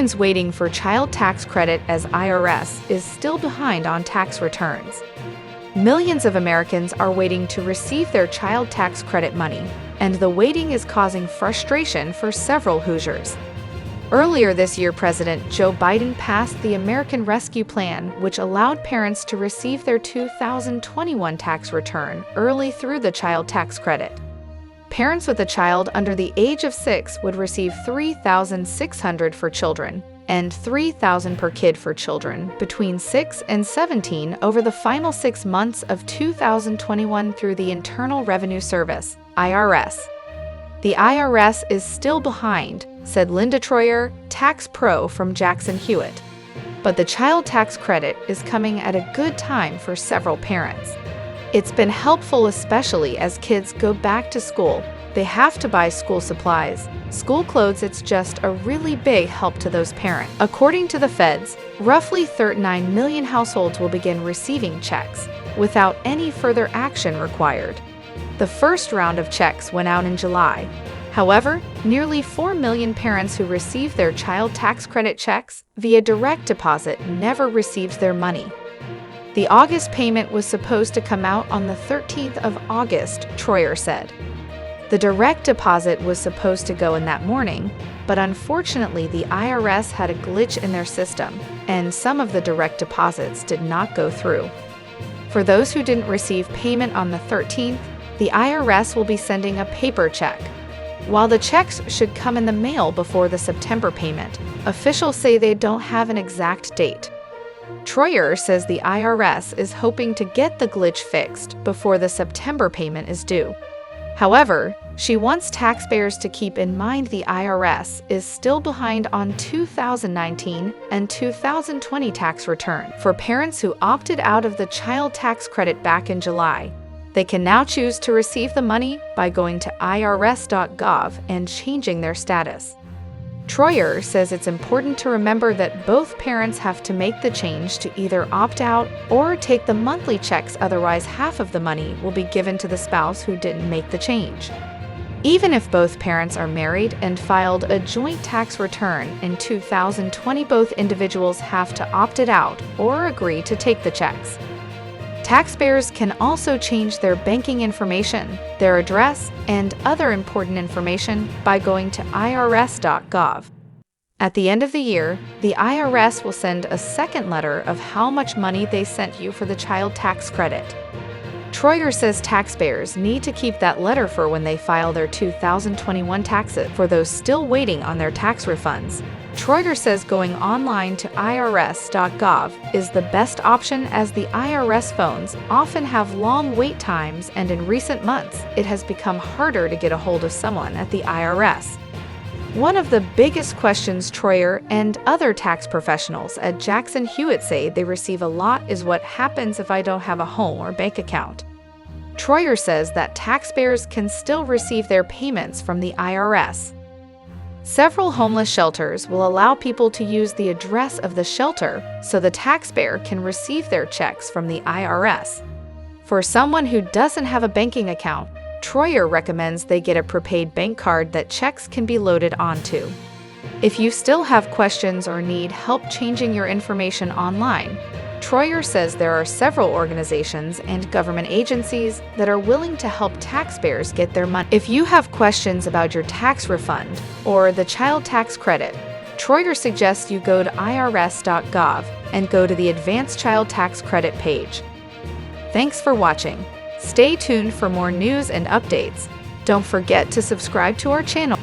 Americans waiting for child tax credit as IRS is still behind on tax returns. Millions of Americans are waiting to receive their child tax credit money, and the waiting is causing frustration for several Hoosiers. Earlier this year, President Joe Biden passed the American Rescue Plan, which allowed parents to receive their 2021 tax return early through the child tax credit. Parents with a child under the age of 6 would receive $3,600 for children and $3,000 per kid for children between 6 and 17 over the final 6 months of 2021 through the Internal Revenue Service, IRS. The IRS is still behind, said Linda Troyer, tax pro from Jackson Hewitt. But the child tax credit is coming at a good time for several parents. It's been helpful, especially as kids go back to school. They have to buy school supplies, school clothes. It's just a really big help to those parents. According to the feds, roughly 39 million households will begin receiving checks without any further action required. The first round of checks went out in July. However, nearly 4 million parents who received their child tax credit checks via direct deposit never received their money. The August payment was supposed to come out on the 13th of August, Troyer said. The direct deposit was supposed to go in that morning, but unfortunately the IRS had a glitch in their system, and some of the direct deposits did not go through. For those who didn't receive payment on the 13th, the IRS will be sending a paper check. While the checks should come in the mail before the September payment, officials say they don't have an exact date. Troyer says the IRS is hoping to get the glitch fixed before the September payment is due. However, she wants taxpayers to keep in mind the IRS is still behind on 2019 and 2020 tax return. For parents who opted out of the child tax credit back in July, they can now choose to receive the money by going to irs.gov and changing their status. Troyer says it's important to remember that both parents have to make the change to either opt out or take the monthly checks, otherwise half of the money will be given to the spouse who didn't make the change. Even if both parents are married and filed a joint tax return in 2020, both individuals have to opt it out or agree to take the checks. Taxpayers can also change their banking information, their address, and other important information by going to irs.gov. At the end of the year, the IRS will send a second letter of how much money they sent you for the child tax credit. Troyer says taxpayers need to keep that letter for when they file their 2021 taxes. For those still waiting on their tax refunds, Troyer says going online to irs.gov is the best option, as the IRS phones often have long wait times, and in recent months, it has become harder to get a hold of someone at the IRS. One of the biggest questions Troyer and other tax professionals at Jackson Hewitt say they receive a lot is what happens if I don't have a home or bank account. Troyer says that taxpayers can still receive their payments from the IRS. Several homeless shelters will allow people to use the address of the shelter so the taxpayer can receive their checks from the IRS. For someone who doesn't have a banking account, Troyer recommends they get a prepaid bank card that checks can be loaded onto. If you still have questions or need help changing your information online, Troyer says there are several organizations and government agencies that are willing to help taxpayers get their money. If you have questions about your tax refund or the child tax credit, Troyer suggests you go to irs.gov and go to the Advanced Child Tax Credit page. Thanks for watching. Stay tuned for more news and updates. Don't forget to subscribe to our channel.